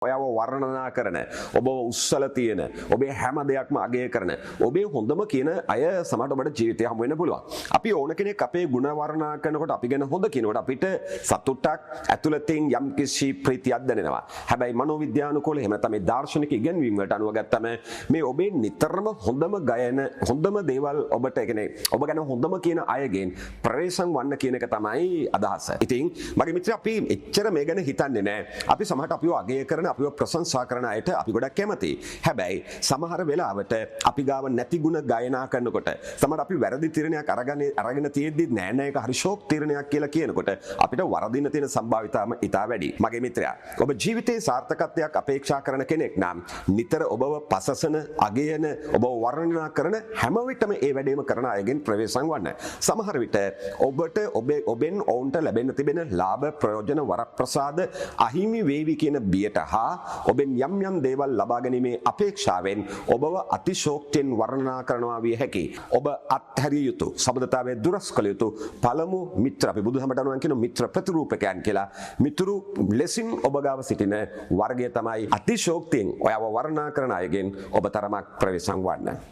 ඔයාව වර්ණනා කරන ඔබ උස්සල තියෙන ඔබේ හැම දෙයක්ම අගය කරන ඔබේ හොඳම කියන අය සමහරට ඔබට ජීවිතේ හමු වෙන්න පුළුවන්. අපි ඕන කෙනෙක් අපේ ගුණ වර්ණනා කරනකොට අපි ගැන හොඳ කියනකොට අපිට සතුටක් ඇතුළතින් යම් කිසි ප්‍රීතියක් දැනෙනවා. හැබැයි මනෝවිද්‍යානුකූල එහෙම නැත්නම් මේ දාර්ශනික ඉගැන්වීම් වලට අනුව ගත්තම මේ ඔබේ නිතරම හොඳම ගයන හොඳම දේවල් ඔබට කියන්නේ ඔබ ගැන හොඳම කියන අයගෙන් ප්‍රවේශම් වන්න කියන එක තමයි අදහස. ඉතින් මගේ මිත්‍රයා අපි එච්චර මේ ගැන හිතන්නේ නැහැ. අපි සමහරට අපිව අගය කරන අපිව ප්‍රශංසා කරන අයට අපි ගොඩක් කැමතියි. හැබැයි සමහර වෙලාවට අපි ගාව නැති ගුණ ගායනා කරනකොට සමහර අපි වැරදි තීරණයක් අරගෙන තියෙද්දි නෑ නෑ ඒක හරි ෂෝක් තීරණයක් කියලා කියනකොට අපිට වරදින්න තියෙන සම්භාවිතාවම ඉතා වැඩි. මගේ මිත්‍රයා ඔබ ජීවිතේ සාර්ථකත්වයක් අපේක්ෂා කරන කෙනෙක් නම් නිතර ඔබව පසසන අගයන ඔබව වර්ණනා කරන හැම විටම ඒ වැඩේම කරන අයගෙන් ප්‍රවේශම් වන්න. සමහර විට ඔබට ඔබෙන් ඔවුන්ට ලැබෙන්න තිබෙන ලාභ ප්‍රයෝජන වරප්‍රසාද අහිමි වේවි කියන බියට ඔබෙන් යම් යම් දේවල් ලබා ගැනීමේ අපේක්ෂාවෙන් ඔබව අතිශෝක්තියෙන් වර්ණනා කරනවා විය හැකි. ඔබ අත්හැරිය යුතු සබඳතාවයේ දුරස් කළ යුතු පළමු මිත්‍ර අපි බුදුහමට අනුව කියන මිත්‍ර ප්‍රතිරූපකයන් කියලා මිතුරු ලෙසින් ඔබ ගාව සිටින වර්ගය තමයි අතිශෝක්තියෙන් ඔයව වර්ණනා කරන අයගෙන් ඔබ තරමක් ප්‍රවේශම් වන්න.